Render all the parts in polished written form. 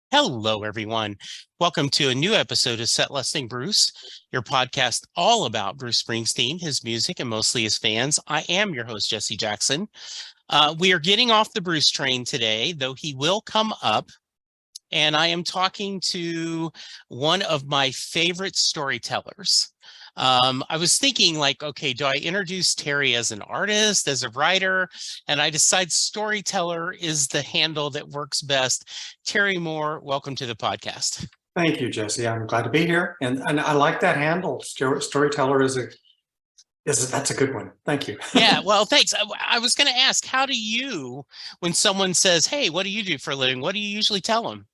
Hello, everyone. Welcome to a new episode of Set Listing Bruce, your podcast all about Bruce Springsteen, his music, and mostly his fans. I am your host, Jesse Jackson. We are getting off the Bruce train today, though he will come up. And I am talking to one of my favorite storytellers. I was thinking like, okay, do I introduce Terry as an artist, as a writer? And I decide storyteller is the handle that works best. Terry Moore, welcome to the podcast. Thank you, Jesse. I'm glad to be here, and I like that handle. Storyteller that's a good one. Thank you. Yeah, well, thanks. I was going to ask, how do you, when someone says, "Hey, what do you do for a living?" What do you usually tell them?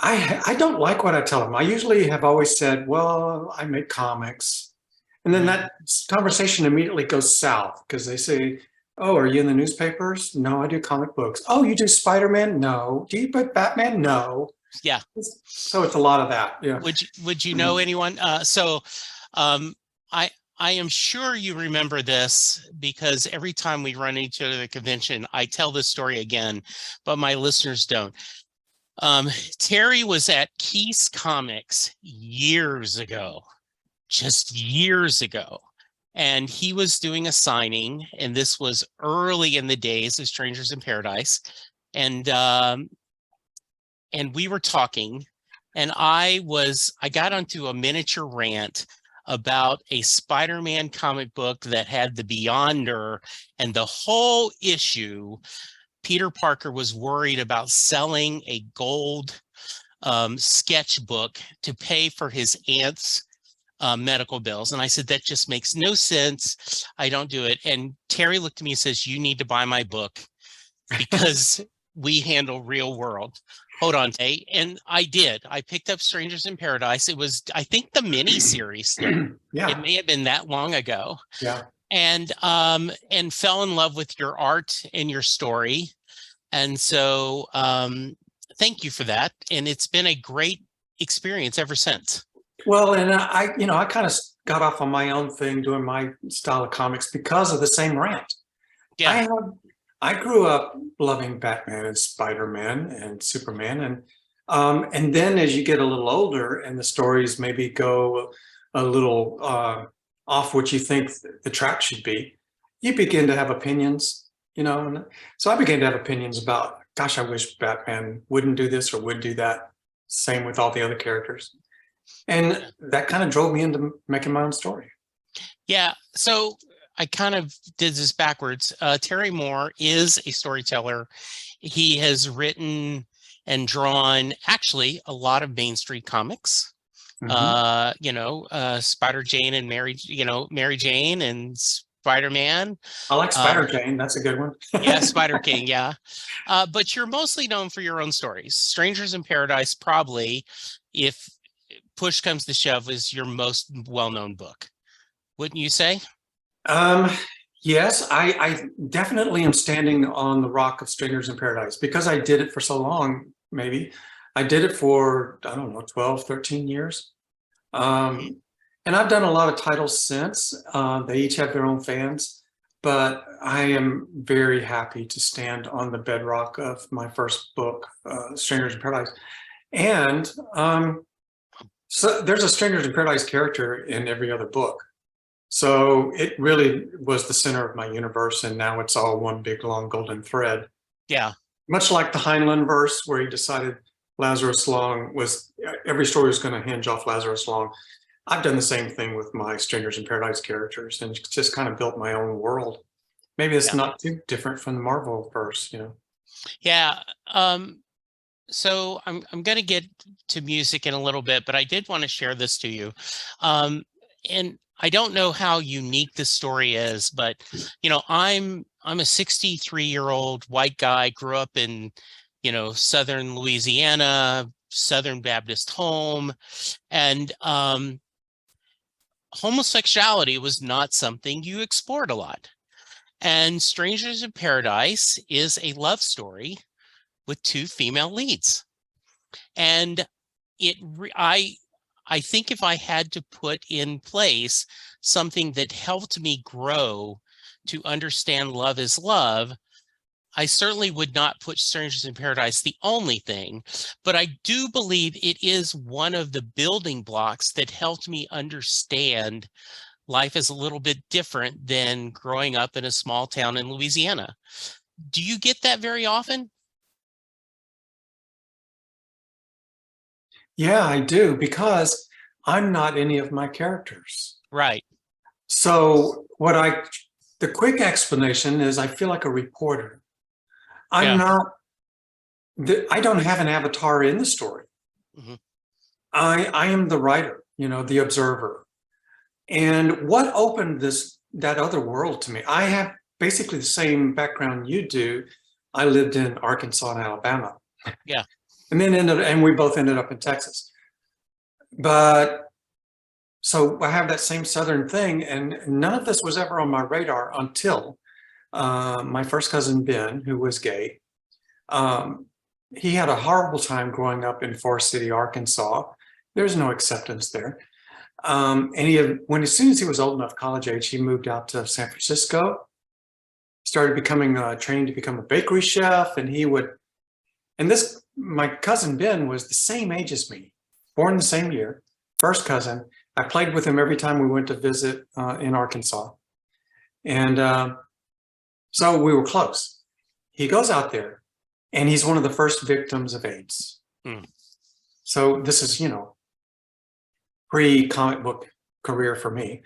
I don't like what I tell them. I usually have always said, "Well, I make comics," and then that conversation immediately goes south because they say, "Oh, are you in the newspapers?" "No, I do comic books." "Oh, you do Spider-Man?" "No." "Do you put Batman?" "No." Yeah. So it's a lot of that. Yeah. Would you know anyone? Um, I am sure you remember this because every time we run each other at the convention, I tell this story again, but my listeners don't. Terry was at Keys Comics years ago, just years ago, and he was doing a signing, and this was early in the days of Strangers in Paradise, and we were talking, and I got onto a miniature rant about a Spider-Man comic book that had the Beyonder, and the whole issue, Peter Parker was worried about selling a gold sketchbook to pay for his aunt's medical bills. And I said, that just makes no sense. I don't do it. And Terry looked at me and says, you need to buy my book because we handle real world. Hold on, Tay. And I did. I picked up Strangers in Paradise. It was, I think, the mini series still. Yeah. It may have been that long ago. Yeah. And fell in love with your art and your story. And so thank you for that. And it's been a great experience ever since. Well, and I kind of got off on my own thing doing my style of comics because of the same rant. Yeah. I grew up loving Batman and Spider-Man and Superman, and then as you get a little older and the stories maybe go a little off what you think the track should be, you begin to have opinions, And so I began to have opinions about, gosh, I wish Batman wouldn't do this or would do that. Same with all the other characters. And that kind of drove me into making my own story. Yeah. So I kind of did this backwards. Terry Moore is a storyteller. He has written and drawn actually a lot of Main Street comics. Spider Jane and Mary Jane and Spider-Man. I like Spider Jane. That's a good one. Yeah, Spider King. Yeah. But you're mostly known for your own stories. Strangers in Paradise, probably, if push comes to shove, is your most well-known book. Wouldn't you say? Yes, I definitely am standing on the rock of Strangers in Paradise because I did it for so long, maybe. I did it for, I don't know, 12, 13 years. And I've done a lot of titles since. They each have their own fans, but I am very happy to stand on the bedrock of my first book, Strangers in Paradise. And so there's a Strangers in Paradise character in every other book. So it really was the center of my universe, and now it's all one big long golden thread. Yeah. Much like the Heinlein verse, where he decided Lazarus Long was, every story was going to hinge off Lazarus Long. I've done the same thing with my Strangers in Paradise characters and just kind of built my own world. Maybe it's not too different from the Marvel verse, Yeah. So I'm going to get to music in a little bit, but I did want to share this to you. And I don't know how unique this story is, but I'm a 63-year-old white guy, grew up in, southern Louisiana, Southern Baptist home, and homosexuality was not something you explored a lot. And Strangers in Paradise is a love story with two female leads. And I think if I had to put in place something that helped me grow to understand love is love, I certainly would not put Strangers in Paradise the only thing, but I do believe it is one of the building blocks that helped me understand life is a little bit different than growing up in a small town in Louisiana. Do you get that very often? Yeah, I do, because I'm not any of my characters. Right. So the quick explanation is I feel like a reporter. I'm Yeah. not, I don't have an avatar in the story. Mhm. I am the writer, the observer. And what opened that other world to me? I have basically the same background you do. I lived in Arkansas and Alabama. Yeah. And we both ended up in Texas. But so I have that same Southern thing, and none of this was ever on my radar until my first cousin, Ben, who was gay. He had a horrible time growing up in Forest City, Arkansas. There's no acceptance there. As soon as he was old enough, college age, he moved out to San Francisco, started becoming trained to become a bakery chef. My cousin Ben was the same age as me, born the same year, first cousin. I played with him every time we went to visit in Arkansas. And so we were close. He goes out there and he's one of the first victims of AIDS. Hmm. So this is, pre-comic book career for me.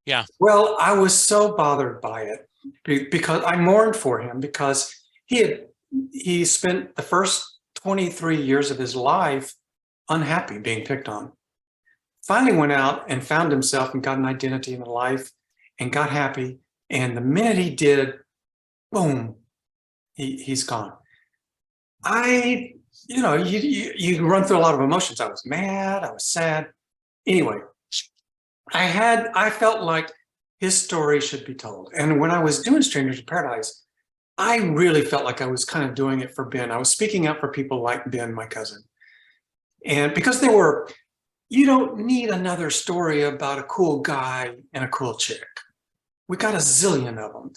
Yeah. Well, I was so bothered by it because I mourned for him, because he spent the first 23 years of his life unhappy, being picked on. Finally went out and found himself and got an identity in life and got happy. And the minute he did, boom, he's gone. You run through a lot of emotions. I was mad, I was sad. Anyway, I felt like his story should be told. And when I was doing Strangers in Paradise, I really felt like I was kind of doing it for Ben. I was speaking out for people like Ben, my cousin. And because you don't need another story about a cool guy and a cool chick. We got a zillion of them.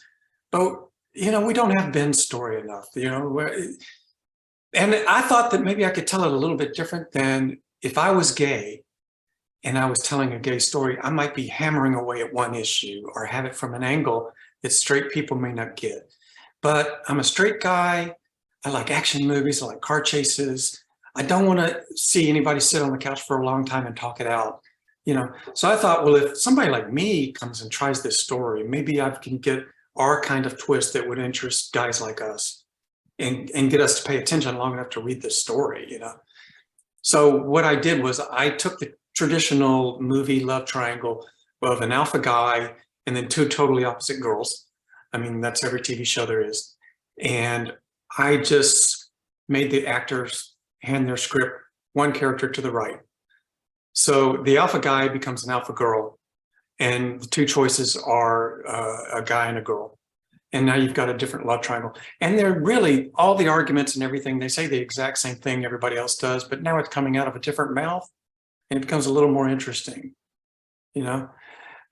But, we don't have Ben's story enough, And I thought that maybe I could tell it a little bit different than if I was gay and I was telling a gay story. I might be hammering away at one issue or have it from an angle that straight people may not get. But I'm a straight guy. I like action movies. I like car chases. I don't want to see anybody sit on the couch for a long time and talk it out. So I thought, well, if somebody like me comes and tries this story, maybe I can get our kind of twist that would interest guys like us and get us to pay attention long enough to read this story, So what I did was I took the traditional movie love triangle of an alpha guy and then two totally opposite girls. I mean, that's every TV show there is. And I just made the actors hand their script one character to the right. So the alpha guy becomes an alpha girl, and the two choices are a guy and a girl. And now you've got a different love triangle. And they're really, all the arguments and everything, they say the exact same thing everybody else does, but now it's coming out of a different mouth and it becomes a little more interesting.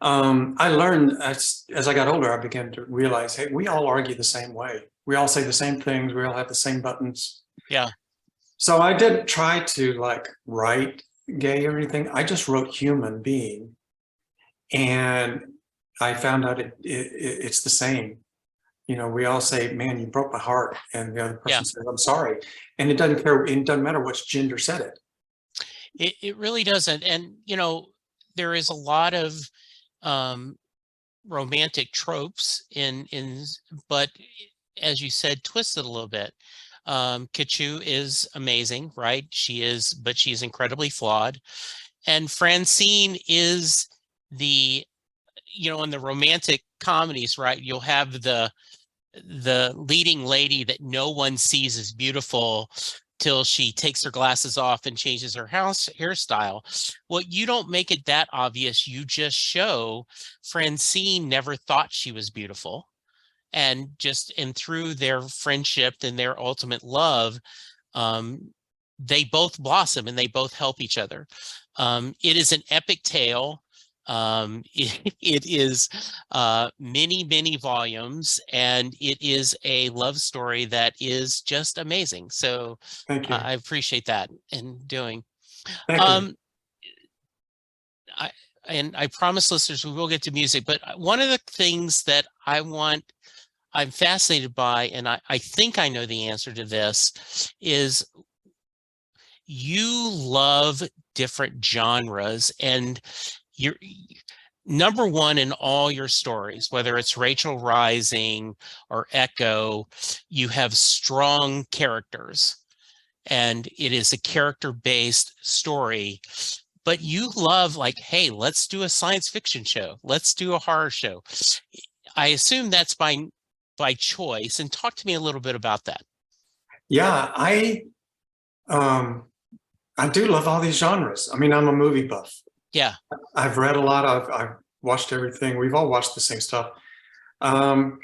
I learned as I got older, I began to realize, hey, we all argue the same way. We all say the same things. We all have the same buttons. Yeah. So I didn't try to write gay or anything. I just wrote human being. And I found out it's the same. We all say, man, you broke my heart. And the other person says, I'm sorry. And it doesn't matter which gender said it. It really doesn't. And, there is a lot of romantic tropes but as you said, twisted a little bit. Kachu is amazing, right? But she's incredibly flawed. And Francine is in the romantic comedies, right? You'll have the leading lady that no one sees as beautiful till she takes her glasses off and changes her hairstyle. Well, you don't make it that obvious. You just show Francine never thought she was beautiful. And through their friendship and their ultimate love, they both blossom and they both help each other. It is an epic tale. It is many, many volumes, and it is a love story that is just amazing. So Thank you. I appreciate that and doing. Thank you. Um, I, and I promise listeners we will get to music, but one of the things that I'm fascinated by, and I think I know the answer to this, is you love different genres, and you're number one in all your stories, whether it's Rachel Rising or Echo, you have strong characters, and it is a character-based story. But you love, like, hey, let's do a science fiction show. Let's do a horror show. I assume that's by choice. And talk to me a little bit about that. Yeah, um I do love all these genres. I mean, I'm a movie buff. Yeah, I've read a lot. I've watched everything. We've all watched the same stuff. Um,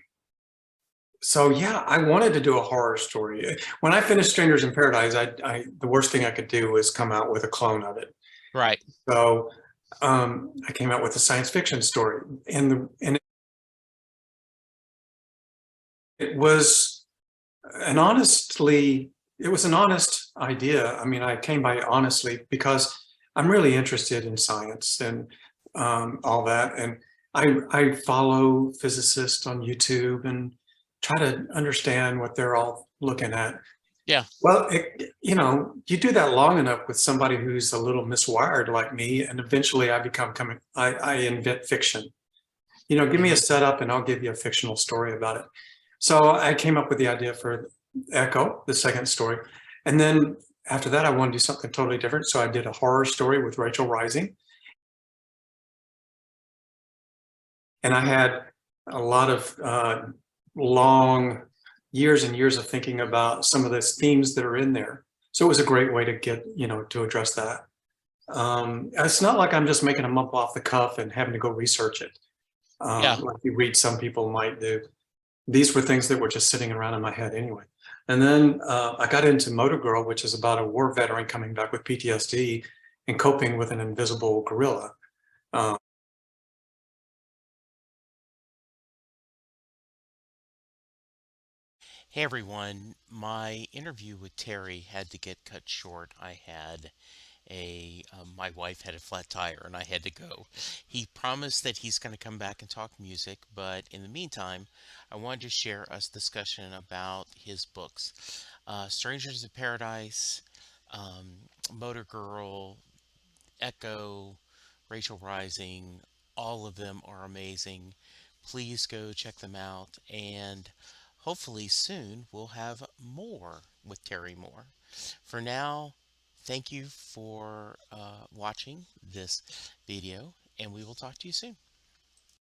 so yeah, I wanted to do a horror story. When I finished Strangers in Paradise, the worst thing I could do was come out with a clone of it. right. So I came out with a science fiction story, and it was an honestly, it was an honest idea. I mean, I came by it honestly because I'm really interested in science and all that, and I follow physicists on YouTube and try to understand what they're all looking at. Yeah. Well, you do that long enough with somebody who's a little miswired like me, and eventually I become coming. I invent fiction. Give me a Mhm. setup, and I'll give you a fictional story about it. So I came up with the idea for Echo, the second story, and then after that, I wanted to do something totally different. So I did a horror story with Rachel Rising, and I had a lot of long years and years of thinking about some of the themes that are in there. So it was a great way to get, to address that. It's not like I'm just making them up off the cuff and having to go research it, Yeah. like you read some people might do. These were things that were just sitting around in my head anyway. And then I got into Motor Girl, which is about a war veteran coming back with PTSD and coping with an invisible gorilla. Uh, Hey everyone, my interview with Terry had to get cut short. I had my wife had a flat tire and I had to go. He promised that he's going to come back and talk music, but in the meantime, I wanted to share a discussion about his books. Strangers in Paradise, Motor Girl, Echo, Rachel Rising, all of them are amazing. Please go check them out, and hopefully soon we'll have more with Terry Moore. For now, thank you for watching this video, and we will talk to you soon.